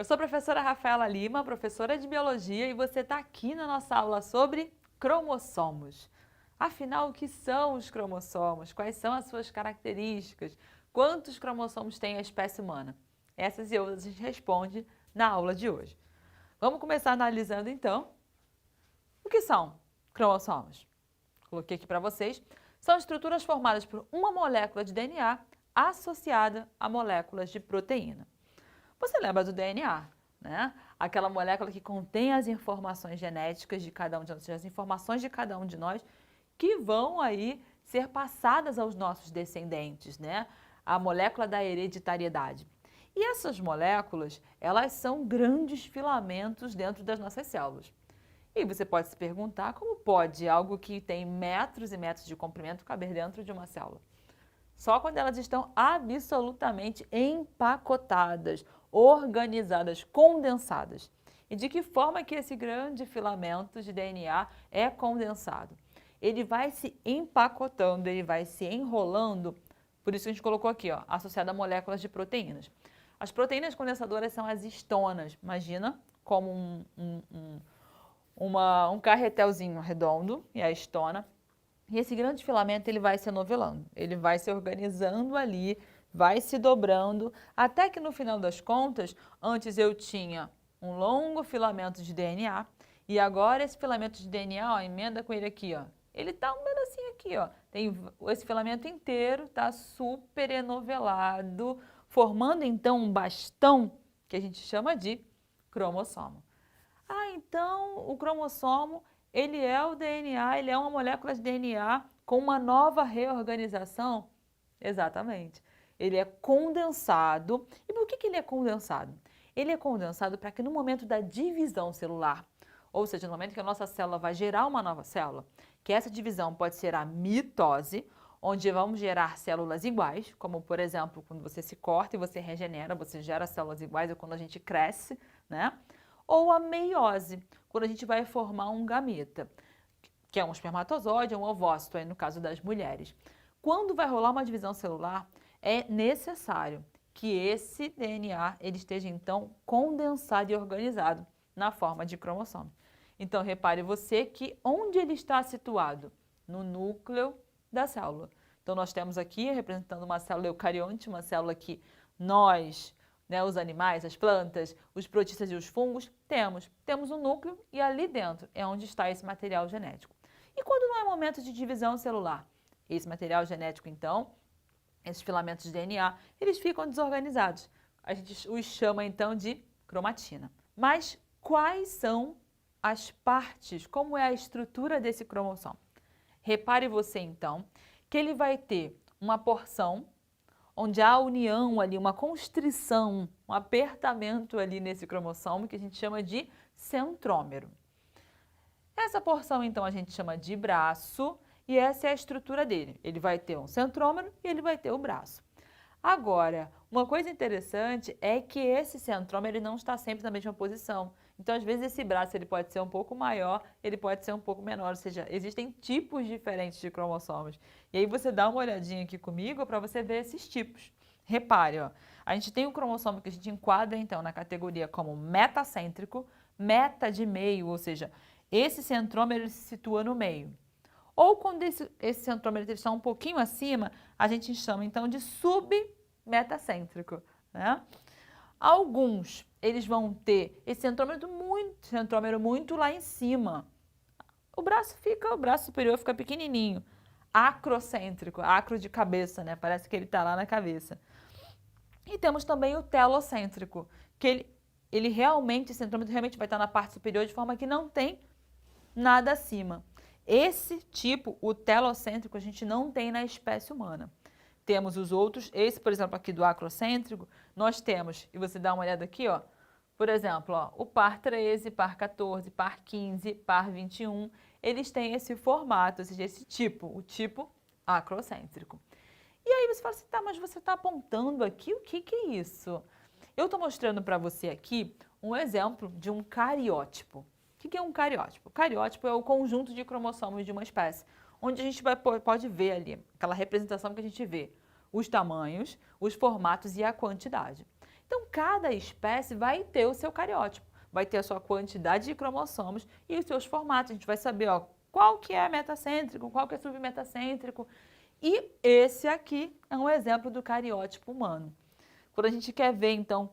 sou a professora Rafaela Lima, professora de Biologia, e você está aqui na nossa aula sobre cromossomos. Afinal, o que são os cromossomos? Quais são as suas características? Quantos cromossomos tem a espécie humana? Essas e outras a gente responde na aula de hoje. Vamos começar analisando então o que são cromossomos. Coloquei aqui para vocês. São estruturas formadas por uma molécula de DNA associada a moléculas de proteína. Você lembra do DNA, né? Aquela molécula que contém as informações genéticas de cada um de nós, as informações de cada um de nós, que vão aí ser passadas aos nossos descendentes, né? A molécula da hereditariedade. E essas moléculas, elas são grandes filamentos dentro das nossas células. E você pode se perguntar como pode algo que tem metros e metros de comprimento caber dentro de uma célula? Só quando elas estão absolutamente empacotadas, organizadas, condensadas. E de que forma que esse grande filamento de DNA é condensado? Ele vai se empacotando, ele vai se enrolando, por isso que a gente colocou aqui, ó, associado a moléculas de proteínas. As proteínas condensadoras são as histonas, imagina como um carretelzinho redondo, e a histona. E esse grande filamento ele vai se anovelando, ele vai se organizando ali, vai se dobrando, até que no final das contas, antes eu tinha um longo filamento de DNA, e agora esse filamento de DNA, ó, emenda com ele aqui, ó. Ele tá um pedacinho aqui, ó. Tem esse filamento inteiro, tá super enovelado, formando então um bastão que a gente chama de cromossomo. Ah, então o cromossomo, ele é o DNA, ele é uma molécula de DNA com uma nova reorganização? Exatamente. Ele é condensado. E por que ele é condensado? Ele é condensado para que no momento da divisão celular, ou seja, no momento que a nossa célula vai gerar uma nova célula, que essa divisão pode ser a mitose, onde vamos gerar células iguais, como por exemplo, quando você se corta e você regenera, você gera células iguais, ou quando a gente cresce, né? Ou a meiose, quando a gente vai formar um gameta, que é um espermatozoide ou um ovócito, aí no caso das mulheres. Quando vai rolar uma divisão celular, é necessário que esse DNA ele esteja então condensado e organizado na forma de cromossomo. Então repare você que onde ele está situado? No núcleo da célula. Então nós temos aqui representando uma célula eucarionte, uma célula que nós, né, os animais, as plantas, os protistas e os fungos, temos um núcleo e ali dentro é onde está esse material genético. E quando não é momento de divisão celular? Esse material genético, então, esses filamentos de DNA, eles ficam desorganizados. A gente os chama, então, de cromatina. Mas quais são as partes, como é a estrutura desse cromossomo? Repare você, então, que ele vai ter uma porção onde há união ali, uma constrição, um apertamento ali nesse cromossomo que a gente chama de centrômero. Essa porção, então, a gente chama de braço e essa é a estrutura dele. Ele vai ter um centrômero e ele vai ter o braço. Agora, uma coisa interessante é que esse centrômero ele não está sempre na mesma posição. Então, às vezes, esse braço ele pode ser um pouco maior, ele pode ser um pouco menor, ou seja, existem tipos diferentes de cromossomos. E aí você dá uma olhadinha aqui comigo para você ver esses tipos. Repare, ó, a gente tem um cromossomo que a gente enquadra, então, na categoria como metacêntrico, meta de meio, ou seja, esse centrômero ele se situa no meio. Ou quando esse centrômero está um pouquinho acima, a gente chama então de submetacêntrico, né? Alguns, eles vão ter esse centrômero muito lá em cima. O braço superior fica pequenininho. Acrocêntrico, acro de cabeça, né? Parece que ele está lá na cabeça. E temos também o telocêntrico, que ele realmente, esse centrômero realmente vai estar na parte superior de forma que não tem nada acima. Esse tipo, o telocêntrico, a gente não tem na espécie humana. Temos os outros, esse, por exemplo, aqui do acrocêntrico, nós temos, e você dá uma olhada aqui, ó, por exemplo, ó, o par 13, par 14, par 15, par 21, eles têm esse formato, ou seja, esse tipo, o tipo acrocêntrico. E aí você fala assim, tá, mas você está apontando aqui o que é isso? Eu estou mostrando para você aqui um exemplo de um cariótipo. O que é um cariótipo? O cariótipo é o conjunto de cromossomos de uma espécie, onde a gente pode ver ali, aquela representação que a gente vê, os tamanhos, os formatos e a quantidade. Então, cada espécie vai ter o seu cariótipo, vai ter a sua quantidade de cromossomos e os seus formatos. A gente vai saber, ó, qual que é metacêntrico, qual que é submetacêntrico. E esse aqui é um exemplo do cariótipo humano. Quando a gente quer ver, então,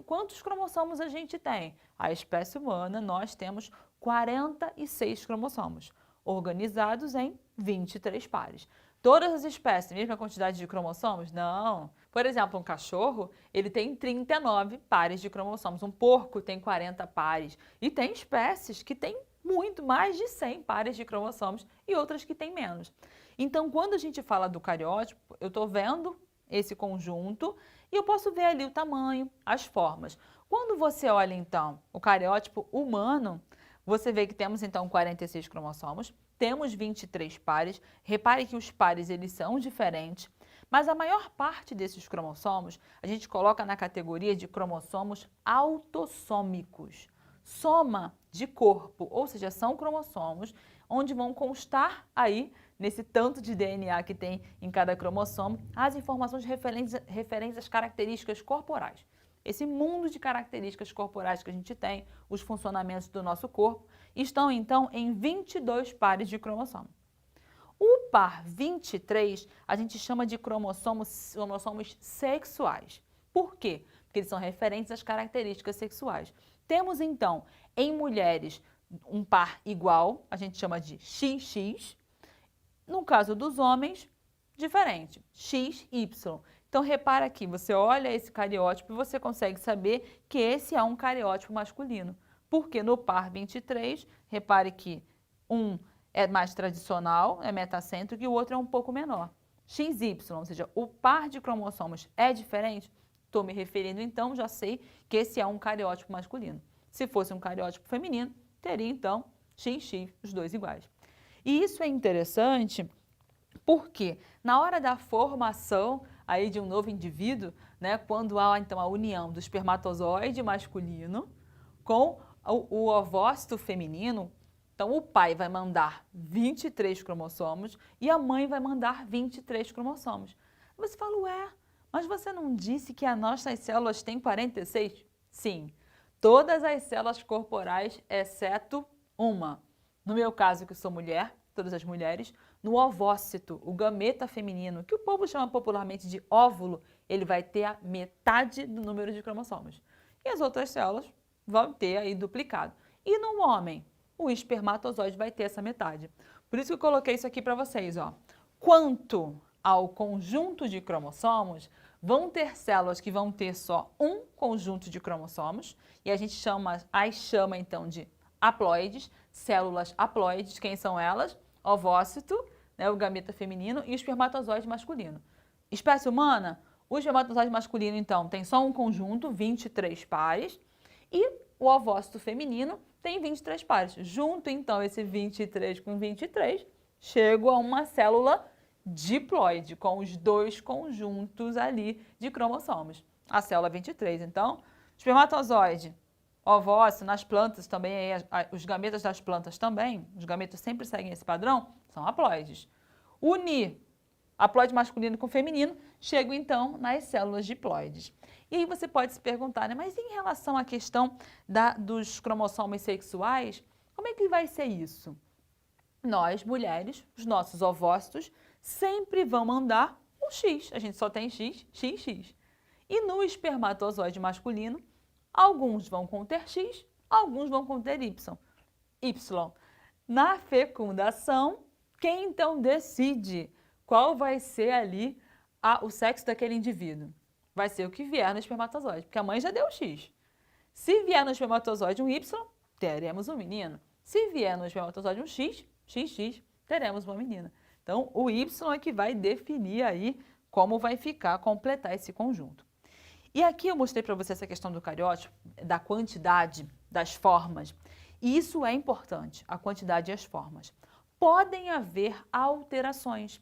quantos cromossomos a gente tem? A espécie humana, nós temos 46 cromossomos, organizados em 23 pares. Todas as espécies, mesma quantidade de cromossomos? Não. Por exemplo, um cachorro, ele tem 39 pares de cromossomos. Um porco tem 40 pares. E tem espécies que têm muito, mais de 100 pares de cromossomos e outras que têm menos. Então, quando a gente fala do cariótipo, eu estou vendo esse conjunto e eu posso ver ali o tamanho, as formas. Quando você olha, então, o cariótipo humano, você vê que temos, então, 46 cromossomos, temos 23 pares. Repare que os pares, eles são diferentes, mas a maior parte desses cromossomos, a gente coloca na categoria de cromossomos autossômicos. Soma de corpo, ou seja, são cromossomos onde vão constar aí, nesse tanto de DNA que tem em cada cromossomo, as informações referentes às características corporais. Esse mundo de características corporais que a gente tem, os funcionamentos do nosso corpo, estão então em 22 pares de cromossomo. O par 23 a gente chama de cromossomos sexuais. Por quê? Porque eles são referentes às características sexuais. Temos então, em mulheres, um par igual, a gente chama de XX. No caso dos homens, diferente, XY. Então, repara aqui, você olha esse cariótipo e você consegue saber que esse é um cariótipo masculino. Porque no par 23, repare que um é mais tradicional, é metacêntrico, e o outro é um pouco menor. XY, ou seja, o par de cromossomos é diferente? Estou me referindo, então, já sei que esse é um cariótipo masculino. Se fosse um cariótipo feminino, teria, então, XX, os dois iguais. E isso é interessante porque na hora da formação aí de um novo indivíduo, né, quando há então a união do espermatozoide masculino com o ovócito feminino, então o pai vai mandar 23 cromossomos e a mãe vai mandar 23 cromossomos. Você fala, ué, mas você não disse que as nossas células têm 46? Sim, todas as células corporais, exceto uma. No meu caso, que sou mulher, todas as mulheres, no ovócito, o gameta feminino, que o povo chama popularmente de óvulo, ele vai ter a metade do número de cromossomos. E as outras células vão ter aí duplicado. E no homem, o espermatozoide vai ter essa metade. Por isso que eu coloquei isso aqui para vocês, ó. Quanto ao conjunto de cromossomos, vão ter células que vão ter só um conjunto de cromossomos, e a gente chama então de haploides, células haploides. Quem são elas? Ovócito, né, o gameta feminino, e o espermatozoide masculino. Espécie humana, o espermatozoide masculino, então, tem só um conjunto, 23 pares, e o ovócito feminino tem 23 pares. Junto, então, esse 23 com 23, chego a uma célula diploide, com os dois conjuntos ali de cromossomos. A célula 23, então, espermatozoide, ovócito, nas plantas também, os gametas das plantas também, os gametas sempre seguem esse padrão, são haploides. Unir haploide masculino com feminino, chego então nas células diploides. E aí você pode se perguntar, né, mas em relação à questão dos cromossomos sexuais, como é que vai ser isso? Nós, mulheres, os nossos ovócitos, sempre vão mandar um X, a gente só tem X, XX. E no espermatozoide masculino, alguns vão conter X, alguns vão conter Y. Y. Na fecundação, quem então decide qual vai ser ali o sexo daquele indivíduo? Vai ser o que vier no espermatozoide, porque a mãe já deu X. Se vier no espermatozoide um Y, teremos um menino. Se vier no espermatozoide um X, XX, teremos uma menina. Então, o Y é que vai definir aí como vai ficar, completar esse conjunto. E aqui eu mostrei para você essa questão do cariótipo, da quantidade, das formas. E isso é importante, a quantidade e as formas. Podem haver alterações.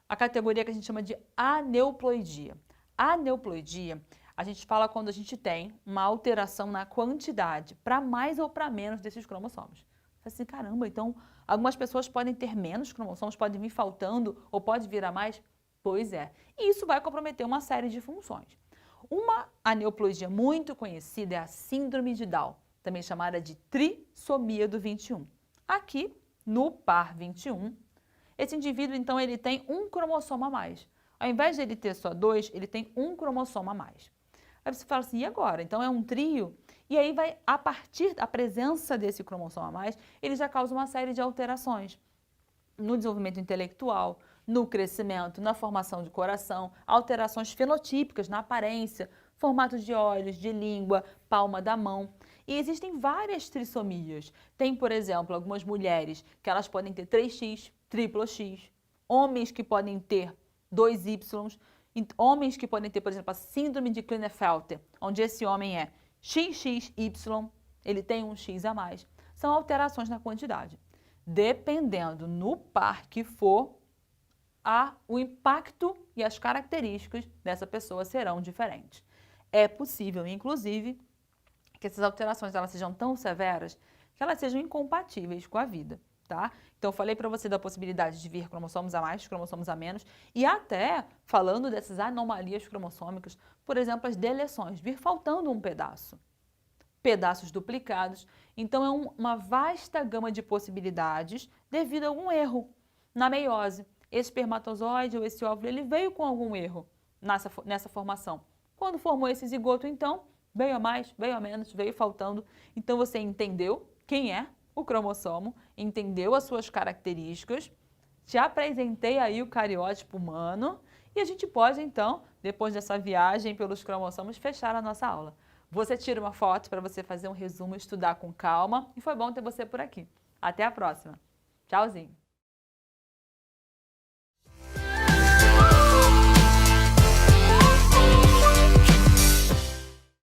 A categoria que a gente chama de aneuploidia. Aneuploidia, a gente fala quando a gente tem uma alteração na quantidade, para mais ou para menos desses cromossomos. Você assim, caramba, então algumas pessoas podem ter menos cromossomos, podem vir faltando ou pode vir a mais? Pois é. E isso vai comprometer uma série de funções. uma aneuplosia muito conhecida é a síndrome de Down, também chamada de trissomia do 21. Aqui, no par 21, esse indivíduo, então, ele tem um cromossomo a mais. Ao invés de ele ter só 2, ele tem um cromossomo a mais. Aí você fala assim, e agora? Então é um trio? E aí vai, a partir da presença desse cromossomo a mais, ele já causa uma série de alterações no desenvolvimento intelectual, no crescimento, na formação de coração, alterações fenotípicas na aparência, formato de olhos, de língua, palma da mão. E existem várias trissomias. Tem, por exemplo, algumas mulheres que elas podem ter 3X, triplo X, homens que podem ter 2Y, homens que podem ter, por exemplo, a síndrome de Klinefelter, onde esse homem é XXY, ele tem um X a mais. São alterações na quantidade. Dependendo no par que for, o impacto e as características dessa pessoa serão diferentes. É possível, inclusive, que essas alterações elas sejam tão severas que elas sejam incompatíveis com a vida, tá? Então, eu falei para você da possibilidade de vir cromossomos a mais, cromossomos a menos, e até falando dessas anomalias cromossômicas, por exemplo, as deleções, vir faltando um pedaço, pedaços duplicados. Então, é uma vasta gama de possibilidades devido a algum erro na meiose. Esse espermatozoide ou esse óvulo, ele veio com algum erro nessa formação. Quando formou esse zigoto, então, veio a mais, veio a menos, veio faltando. Então, você entendeu quem é o cromossomo, entendeu as suas características, te apresentei aí o cariótipo humano e a gente pode, então, depois dessa viagem pelos cromossomos, fechar a nossa aula. Você tira uma foto para você fazer um resumo, estudar com calma e foi bom ter você por aqui. Até a próxima. Tchauzinho!